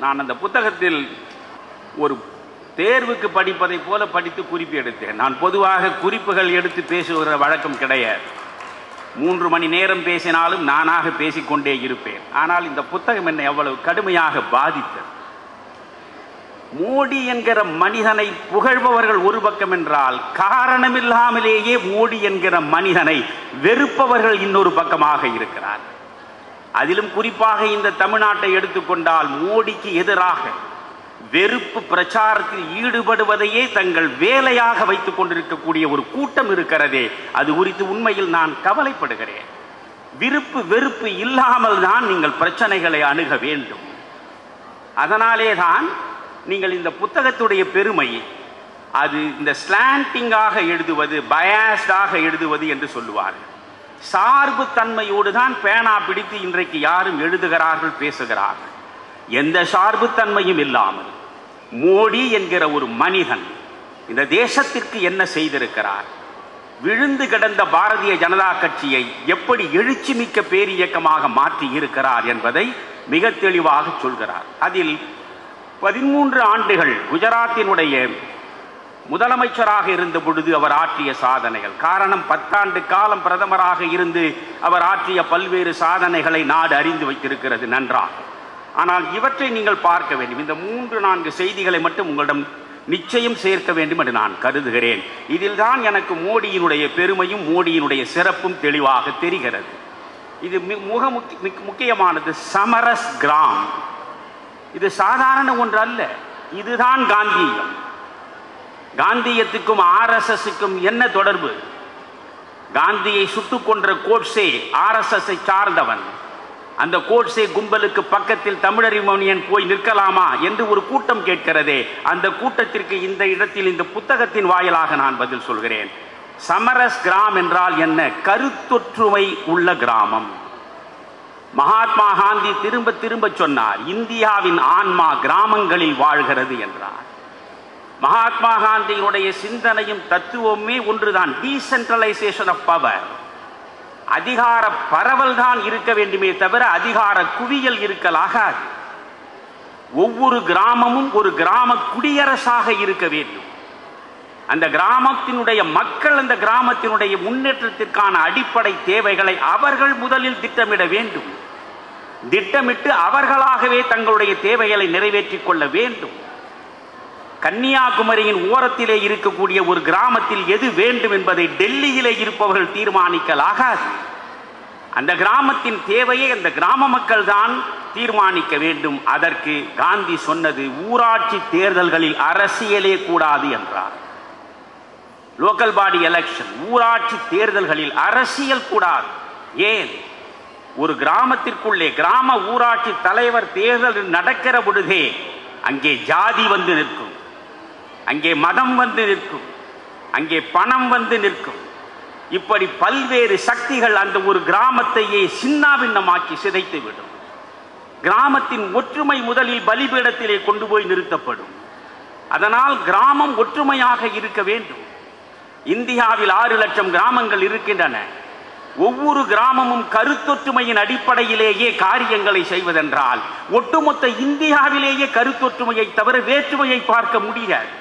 நான் அந்த புத்தகத்தில் ஒரு தேர்வுக்கு படிப்பதை போல படித்து குறிப்பு எடுத்தேன். நான் பொதுவாக குறிப்புகள் எடுத்து பேசுகிற வழக்கம் கிடையாது. 3 மணி நேரம் பேசினாலும் நானாக பேசிக்கொண்டே இருப்பேன். ஆனால் இந்த புத்தகம் என்னை அவ்வளவு கடுமையாக பாதித்தது. மோடி என்கிற மனிதனை புகழ்பவர்கள் ஒரு பக்கம் என்றால், காரணமில்லாமலேயே மோடி என்கிற மனிதனை வெறுப்பவர்கள் இன்னொரு பக்கமாக இருக்கிறார். அதிலும் குறிப்பாக இந்த தமிழ்நாட்டை எடுத்துக்கொண்டால், மோடிக்கு எதிராக வெறுப்பு பிரச்சாரத்தில் ஈடுபடுவதையே தங்கள் வேலையாக வைத்துக் கொண்டிருக்கக்கூடிய ஒரு கூட்டம் இருக்கிறதே, அது குறித்து உண்மையில் நான் கவலைப்படுகிறேன். விருப்பு வெறுப்பு இல்லாமல் தான் நீங்கள் பிரச்சனைகளை அணுக வேண்டும். அதனாலே தான் நீங்கள் இந்த புத்தகத்துடைய பெருமை, அது இந்த ஸ்லாண்டிங்காக எழுதுவது, பயாஸ்டாக எழுதுவது என்று சொல்லுவார்கள். சார்பு தன்மையோடு தான் பேனா பிடித்து இன்றைக்கு யாரும் எழுதுகிறார்கள், பேசுகிறார்கள். எந்த சார்பு தன்மையும் இல்லாமல் மோடி என்கிற ஒரு மனிதன் இந்த தேசத்திற்கு என்ன செய்திருக்கிறார், விழுந்து கிடந்த பாரதிய ஜனதா கட்சியை எப்படி எழுச்சி மிக்க பேரியக்கமாக மாற்றி இருக்கிறார் என்பதை மிக தெளிவாக சொல்கிறார். அதில் 13 ஆண்டுகள் குஜராத்தினுடைய முதலமைச்சராக இருந்த பொழுது அவர் ஆற்றிய சாதனைகள், காரணம் 10 ஆண்டு காலம் பிரதமராக இருந்து அவர் ஆற்றிய பல்வேறு சாதனைகளை நாடு அறிந்து வைத்திருக்கிறது நன்றாக. ஆனால் இவற்றை நீங்கள் பார்க்க வேண்டும். இந்த 3-4 செய்திகளை மட்டும் உங்களிடம் நிச்சயம் சேர்க்க வேண்டும் என்று நான் கருதுகிறேன். இதில் தான் எனக்கு மோடியினுடைய பெருமையும் மோடியினுடைய சிறப்பும் தெளிவாக தெரிகிறது. இது முக்கியமானது. சமரஸ் கிராம், இது சாதாரண ஒன்று அல்ல. இதுதான் காந்தியம். காந்தியத்துக்கும் RSSக்கும் என்ன தொடர்பு? காந்தியை சுட்டுக் கொன்ற கோட்சே RSSஐ சார்ந்தவன். அந்த கோட்சே கும்பலுக்கு பக்கத்தில் தமிழறிஞன் போய் நிற்கலாமா என்று ஒரு கூட்டம் கேட்கிறதே, அந்த கூட்டத்திற்கு இந்த இடத்தில் இந்த புத்தகத்தின் வாயிலாக நான் பதில் சொல்கிறேன். சமரஸ் கிராம் என்றால் என்ன? கருத்தொற்றுமை உள்ள கிராமம். மகாத்மா காந்தி திரும்ப திரும்ப சொன்னார், இந்தியாவின் ஆன்மா கிராமங்களில் வாழ்கிறது என்றார். மகாத்மா காந்தியினுடைய சிந்தனையும் தத்துவமே ஒன்றுதான், டீசென்ட்ரலைசேஷன் ஆஃப் பவர். அதிகார பரவல் தான் இருக்க வேண்டுமே தவிர அதிகார குவியல் இருக்கலாகாது. ஒவ்வொரு கிராமமும் ஒரு கிராம குடியரசாக இருக்க வேண்டும். அந்த கிராமத்தினுடைய மக்கள் அந்த கிராமத்தினுடைய முன்னேற்றத்திற்கான அடிப்படை தேவைகளை அவர்கள் முதலில் திட்டமிட வேண்டும். திட்டமிட்டு அவர்களாகவே தங்களுடைய தேவைகளை நிறைவேற்றிக் கொள்ள வேண்டும். கன்னியாகுமரியின் ஓரத்திலே இருக்கக்கூடிய ஒரு கிராமத்தில் எது வேண்டும் என்பதை டெல்லியிலே இருப்பவர்கள் தீர்மானிக்கலாகாது. அந்த கிராமத்தின் தேவையை அந்த கிராம மக்கள் தான் தீர்மானிக்க வேண்டும். அதற்கு காந்தி சொன்னது, ஊராட்சி தேர்தல்களில் அரசியலே கூடாது என்றார். லோக்கல் பாடி எலெக்ஷன், ஊராட்சி தேர்தல்களில் அரசியல் கூடாது. ஏன்? ஒரு கிராமத்திற்குள்ளே கிராம ஊராட்சி தலைவர் தேர்தல் நடக்கிற பொழுதே அங்கே ஜாதி வந்து நிற்கும், அங்கே மதம் வந்து நிற்கும், அங்கே பணம் வந்து நிற்கும். இப்படி பல்வேறு சக்திகள் அந்த ஒரு கிராமத்தையே சின்னாபின்னமாக்கி சிதைத்து விடும். கிராமத்தின் ஒற்றுமை முதலில் பலிபீடத்திலே கொண்டு போய் நிறுத்தப்படும். அதனால் கிராமம் ஒற்றுமையாக இருக்க வேண்டும். இந்தியாவில் 6 லட்சம் கிராமங்கள் இருக்கின்றன. ஒவ்வொரு கிராமமும் கருத்தொற்றுமையின் அடிப்படையிலேயே காரியங்களை செய்வதென்றால் ஒட்டுமொத்த இந்தியாவிலேயே கருத்தொற்றுமையை தவிர வேற்றுமையை பார்க்க முடியாது.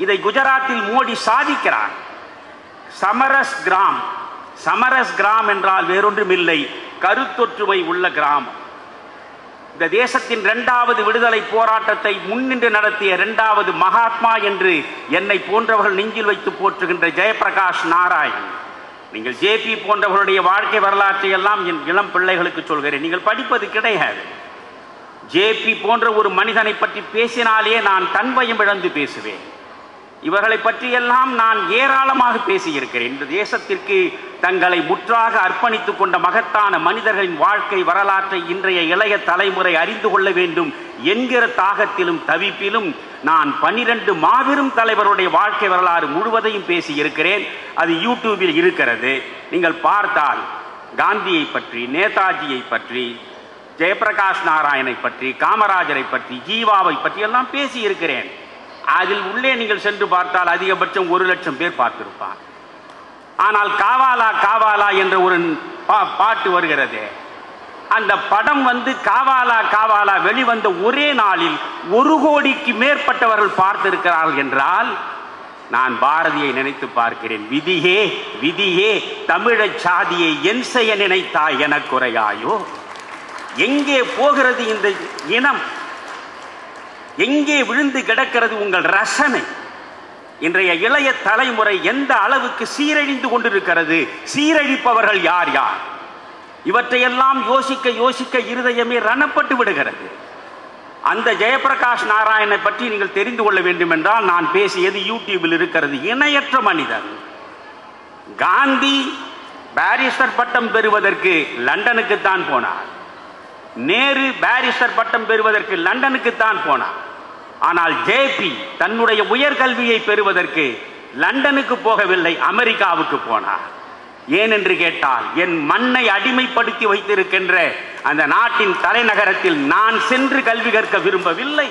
இதை குஜராத்தில் மோடி சாதிக்கிறார். சமரஸ் கிராம், சமரஸ் கிராம் என்றால் வேறொன்றுமில்லை, கருத்தொற்றுமை உள்ள கிராமம். இந்த தேசத்தின் 2வது விடுதலை போராட்டத்தை முன்னின்று நடத்திய 2வது மகாத்மா என்று என்னை போன்றவர்கள் நெஞ்சில் வைத்து போற்றுகின்ற ஜெயபிரகாஷ் நாராயண், நீங்கள் JP போன்றவர்களுடைய வாழ்க்கை வரலாற்றை எல்லாம் என் இளம் பிள்ளைகளுக்கு சொல்கிறேன், நீங்கள் படிப்பது கிடையாது. JP போன்ற ஒரு மனிதனை பற்றி பேசினாலே நான் தன்வயம் இழந்து பேசுவேன். இவர்களை பற்றியெல்லாம் நான் ஏராளமாக பேசியிருக்கிறேன். இந்த தேசத்திற்கு தங்களை முற்றாக அர்ப்பணித்துக் கொண்ட மகத்தான மனிதர்களின் வாழ்க்கை வரலாற்றை இன்றைய இளைய தலைமுறை அறிந்து கொள்ள வேண்டும் என்கிற தாகத்திலும் தவிப்பிலும் நான் 12 மாபெரும் தலைவருடைய வாழ்க்கை வரலாறு முழுவதையும் பேசியிருக்கிறேன். அது யூடியூபில் இருக்கிறது. நீங்கள் பார்த்தால் காந்தியை பற்றி, நேதாஜியை பற்றி, ஜெயபிரகாஷ் நாராயணை பற்றி, காமராஜரை பற்றி, ஜீவாவை பற்றி எல்லாம் பேசியிருக்கிறேன். அதில் உள்ளே நீங்கள் சென்று பார்த்தால் அதிகபட்சம் 1 லட்சம் பேர் பார்த்திருப்பார். ஆனால் காவாலா காவாலா என்ற ஒரு பாட்டு வருகிறது. அந்த படம் வந்து காவாலா காவாலா வெளிவந்த ஒரே நாளில் 1 கோடிக்கு மேற்பட்டவர்கள் பார்த்திருக்கிறார்கள் என்றால் நான் பாரதியை நினைத்து பார்க்கிறேன். விதியே விதியே தமிழச் சாதியை என் செய்ய நினைத்தாய் என குறையாயோ. எங்கே போகிறது இந்த இனம்? எங்கே விழுந்து கிடக்கிறது உங்கள் ரசனை? இன்றைய இளைய தலைமுறை எந்த அளவுக்கு சீரழிந்து கொண்டிருக்கிறது? சீரழிப்பவர்கள் யார் யார்? இவற்றையெல்லாம் யோசிக்க யோசிக்க இருதயமே ரணப்பட்டு விடுகிறது. அந்த ஜெயபிரகாஷ் நாராயணனை பற்றி நீங்கள் தெரிந்து கொள்ள வேண்டும் என்றால் நான் பேசியது யூடியூபில் இருக்கிறது. இணையற்ற மனிதர். காந்தி பாரிஸ்டர் பட்டம் பெறுவதற்கு லண்டனுக்குத்தான் போனார். நேரு பாரிஸ்டர் பட்டம் பெறுவதற்கு லண்டனுக்குத்தான் போனார். ஆனால் ஜேபி தன்னுடைய உயர்கல்வியை பெறுவதற்கு லண்டனுக்கு போகவில்லை, அமெரிக்காவுக்கு போனார். ஏனென்று கேட்டால் என் மண்ணை அடிமைப்படுத்தி வைத்திருக்கின்ற அந்த நாட்டின் தலைநகரத்தில் நான் சென்று கல்வி கற்க விரும்பவில்லை.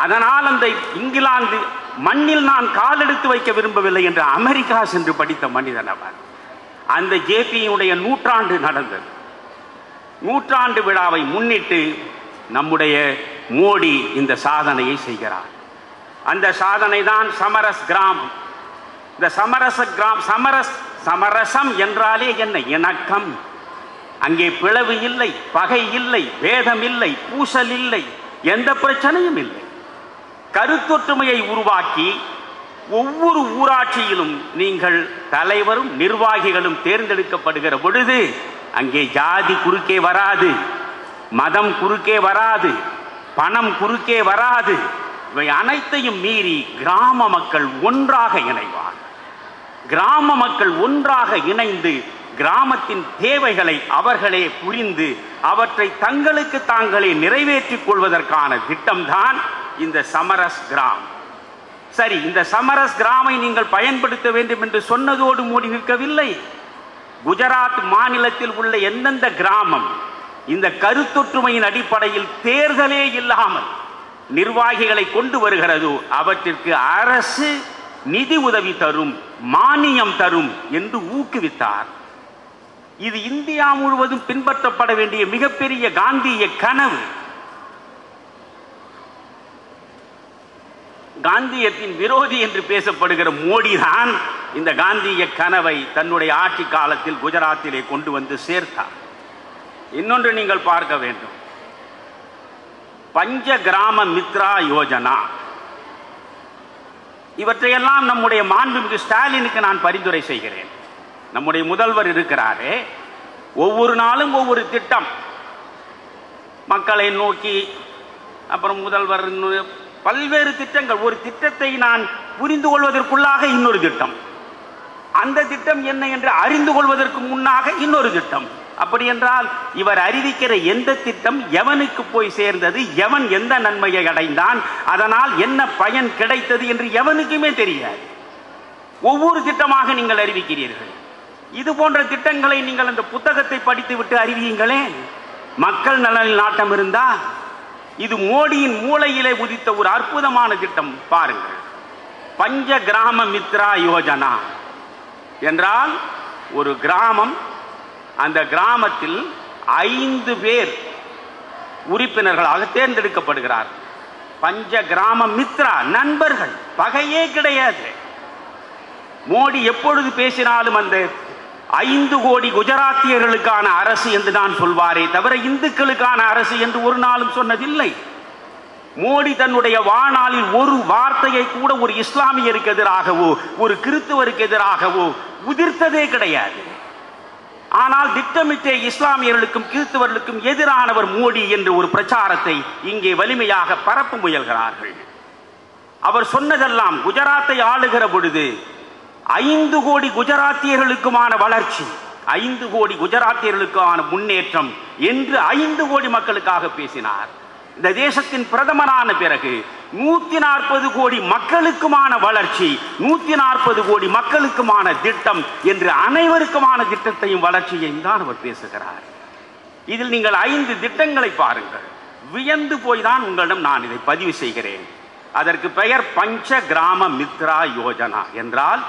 அதனால் அந்த இங்கிலாந்து மண்ணில் நான் காலெடுத்து வைக்க விரும்பவில்லை என்று அமெரிக்கா சென்று படித்த மனிதன் அவர். அந்த ஜேபியுடைய நூற்றாண்டு நடந்தது. நூற்றாண்டு விழாவை முன்னிட்டு நம்முடைய மோடி இந்த சாதனையை செய்கிறார். அந்த சாதனை தான் சமரஸ் கிராமம். இந்த சமரசம் என்றாலே என்ன? இணக்கம். அங்கே பிளவு இல்லை, பகை இல்லை, வேதம் இல்லை, பூசல் இல்லை, எந்த பிரச்சனையும் இல்லை. கருத்தொற்றுமையை உருவாக்கி ஒவ்வொரு ஊராட்சியிலும் நீங்கள் தலைவரும் நிர்வாகிகளும் தேர்ந்தெடுக்கப்படுகிற பொழுது அங்கே ஜாதி குறுக்கே வராது, மதம் குறுக்கே வராது, பணம் குறுக்கே வராது. இவை அனைத்தையும் மீறி கிராம மக்கள் ஒன்றாக இணைவார். கிராம மக்கள் ஒன்றாக இணைந்து கிராமத்தின் தேவைகளை அவர்களே புரிந்து அவற்றை தங்களுக்கு தாங்களே நிறைவேற்றிக் கொள்வதற்கான திட்டம்தான் இந்த சமரஸ் கிராம். சரி, இந்த சமரஸ் கிராமை நீங்கள் பயன்படுத்த வேண்டும் என்று சொன்னதோடு மூடி நிற்கவில்லை. குஜராத் மாநிலத்தில் உள்ள எந்தெந்த கிராமம் இந்த கருத்தொற்றுமையின் அடிப்படையில் தேர்தலே இல்லாமல் நிர்வாகிகளை கொண்டு வருகிறதோ அவற்றிற்கு அரசு நிதி உதவி தரும், மானியம் தரும் என்று ஊக்குவித்தார். இது இந்தியா முழுவதும் பின்பற்றப்பட வேண்டிய மிகப்பெரிய காந்திய கனவு. காந்தியத்தின் விரோதி என்று பேசப்படுகிற மோடி தான் இந்த காந்திய கனவை தன்னுடைய ஆட்சி காலத்தில் குஜராத்திலே கொண்டு வந்து சேர்த்தார். இன்னொன்று நீங்கள் பார்க்க வேண்டும். பஞ்ச கிராம மித்ரா யோஜனா, இவற்றையெல்லாம் நம்முடைய மாண்புமிகு ஸ்டாலினுக்கு நான் பரிந்துரை செய்கிறேன். நம்முடைய முதல்வர் இருக்கிறாரே, ஒவ்வொரு நாளும் ஒவ்வொரு திட்டம் மக்களை நோக்கி, அப்புறம் முதல்வர் பல்வேறு திட்டங்கள். ஒரு திட்டத்தை நான் புரிந்து கொள்வதற்குள்ளாக இன்னொரு திட்டம், அந்த திட்டம் என்ன என்று அறிந்து கொள்வதற்கு முன்னாக இன்னொரு திட்டம். அப்படி என்றால் இவர் அறிவிக்கிற எந்த திட்டம் எவனுக்கு போய் சேர்ந்தது, எவன் எந்த நன்மையை அடைந்தான், அதனால் என்ன பயன் கிடைத்தது என்று எவனுக்குமே தெரியாது. ஒவ்வொரு திட்டமாக நீங்கள் அறிவிக்கிறீர்கள். இது போன்ற திட்டங்களை நீங்கள் அந்த புத்தகத்தை படித்து விட்டு அறிவியுங்களே. மக்கள் நலனில் நாட்டம் இருந்தா இது மோடியின் மூளையிலே உதித்த ஒரு அற்புதமான திட்டம். பாருங்கள், பஞ்ச கிராம மித்ரா யோஜனா என்றால் ஒரு கிராமம், அந்த கிராமத்தில் 5 பேர் உறுப்பினர்களாக தேர்ந்தெடுக்கப்படுகிறார். பஞ்ச கிராம மித்ரா, நண்பர்கள், பகையே கிடையாது. மோடி எப்பொழுது பேசினாலும் அந்த 5 கோடி குஜராத்தியர்களுக்கான அரசு என்று தான் சொல்வாரே தவிர இந்துக்களுக்கான அரசு என்று ஒரு நாளும் சொன்னதில்லை. மோடி தன்னுடைய வாழ்நாளில் ஒரு வார்த்தையை கூட ஒரு இஸ்லாமியருக்கு எதிராகவோ ஒரு கிறிஸ்துவருக்கு எதிராகவோ உதிர்த்ததே கிடையாது. ஆனால் திட்டமிட்டே இஸ்லாமியர்களுக்கும் கிறிஸ்தவர்களுக்கும் எதிரானவர் மோடி என்ற ஒரு பிரச்சாரத்தை இங்கே வலிமையாக பரப்ப முயல்கிறார்கள். அவர் சொன்னதெல்லாம் குஜராத்தை ஆளுகிற பொழுது 5 கோடி குஜராத்தியர்களுக்குமான வளர்ச்சி, 5 கோடி குஜராத்தியர்களுக்கான முன்னேற்றம் என்று 5 கோடி மக்களுக்காக பேசினார். இந்த தேசத்தின் பிரதமரான பிறகு 140 கோடி மக்களுக்குமான வளர்ச்சி, 140 கோடி மக்களுக்குமான திட்டம் என்று அனைவருக்குமான திட்டத்தையும் வளர்ச்சியையும் தான் அவர் பேசுகிறார். இதில் நீங்கள் 5 திட்டங்களை பாருங்கள். வியந்து போய்தான் உங்களிடம் நான் இதை பதிவு செய்கிறேன். அதற்கு பெயர் பஞ்ச கிராம மித்ரா யோஜனா என்றால்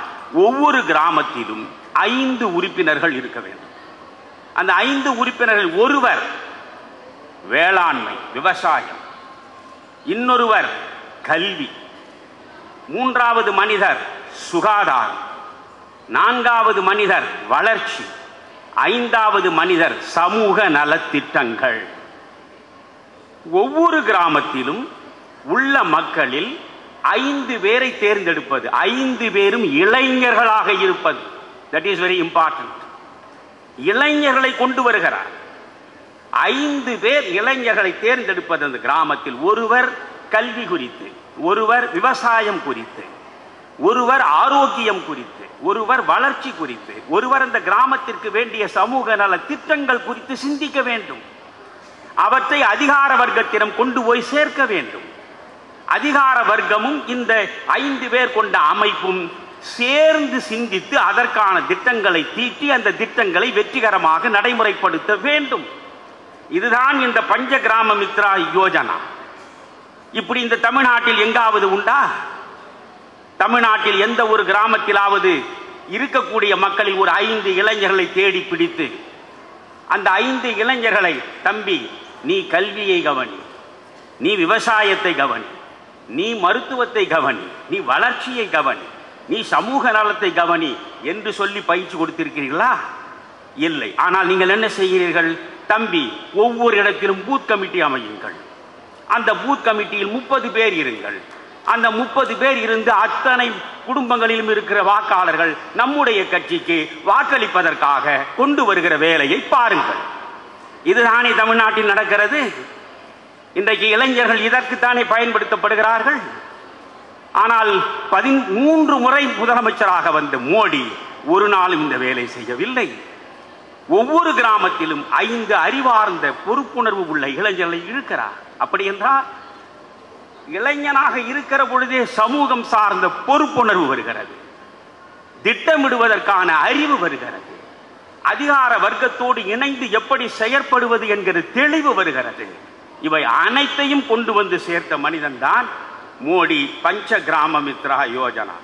ஒவ்வொரு கிராமத்திலும் 5 உறுப்பினர்கள் இருக்க வேண்டும். அந்த 5 உறுப்பினர்கள் ஒருவர் வேளாண்மை விவசாயம், இன்னொருவர் கல்வி, 3வது மனிதர் சுகாதாரம், 4வது மனிதர் வளர்ச்சி, 5வது மனிதர் சமூக நலத்திட்டங்கள். ஒவ்வொரு கிராமத்திலும் உள்ள மக்களில் 5 பேரை தேர்ந்தெடுப்பது, 5 பேரும் இளைஞர்களாக இருப்பது. That is very important. இளைஞர்களை கொண்டு வருகிறார். 5 பேர் இளைஞர்களை தேர்ந்தெடுப்பது அந்த கிராமத்தில். ஒருவர் கல்வி குறித்து, ஒருவர் விவசாயம் குறித்து, ஒருவர் ஆரோக்கியம் குறித்து, ஒருவர் வளர்ச்சி குறித்து, ஒருவர் அந்த கிராமத்திற்கு வேண்டிய சமூக நல திட்டங்கள் குறித்து சிந்திக்க வேண்டும். அவற்றை அதிகார வர்க்கத்திடம் கொண்டு போய் சேர்க்க வேண்டும். அதிகார வர்க்கமும் இந்த 5 பேர் கொண்ட அமைப்பும் சேர்ந்து சிந்தித்து அதற்கான திட்டங்களை தீட்டி அந்த திட்டங்களை வெற்றிகரமாக நடைமுறைப்படுத்த வேண்டும். இதுதான் இந்த பஞ்ச கிராம மித்ரா யோஜனா. இப்படி இந்த தமிழ்நாட்டில் எங்காவது உண்டா? தமிழ்நாட்டில் எந்த ஒரு கிராமத்திலாவது இருக்கக்கூடிய மக்களில் ஒரு 5 இளைஞர்களை தேடி பிடித்து அந்த 5 இளைஞர்களை, தம்பி நீ கல்வியை கவனி, நீ விவசாயத்தை கவனி, நீ மருத்துவத்தை கவனி, நீ வளர்ச்சியை கவனி, நீ சமூக நலத்தை கவனி என்று சொல்லி பயிற்சி கொடுத்திருக்கிறீர்களா? இல்லை. ஆனால் நீங்கள் என்ன செய்கிறீர்கள்? தம்பி ஒவ்வொரு இடத்திலும் பூத் கமிட்டி அமையுங்கள், அந்த பூத் கமிட்டியில் 30 பேர் இருங்கள். அந்த 30 பேர் இருந்து அத்தனை குடும்பங்களிலும் இருக்கிற வாக்காளர்கள் நம்முடைய கட்சிக்கு வாக்களிப்பதற்காக கொண்டு வருகிற வேலையை பாருங்கள். இதுதானே தமிழ்நாட்டில் நடக்கிறது. இன்றைக்கு இளைஞர்கள் இதற்குத்தானே பயன்படுத்தப்படுகிறார்கள். ஆனால் 13 முறை முதலமைச்சராக வந்த மோடி ஒரு நாளும் இந்த வேலை செய்யவில்லை. ஒவ்வொரு கிராமத்திலும் 5 அறிவார்ந்த பொறுப்புணர்வு உள்ள இளைஞர்களை இருக்கிறார். அப்படி என்றால் இளைஞனாக இருக்கிற பொழுதே சமூகம் சார்ந்த பொறுப்புணர்வு வருகிறது, திட்டமிடுவதற்கான அறிவு வருகிறது, அதிகார வர்க்கத்தோடு இணைந்து எப்படி செயற்படுவது என்கிற தெளிவு வருகிறது. இவை அனைத்தையும் கொண்டு வந்து சேர்த்த மனிதன் தான் மோடி. பஞ்ச கிராம மித்ரா யோஜனா.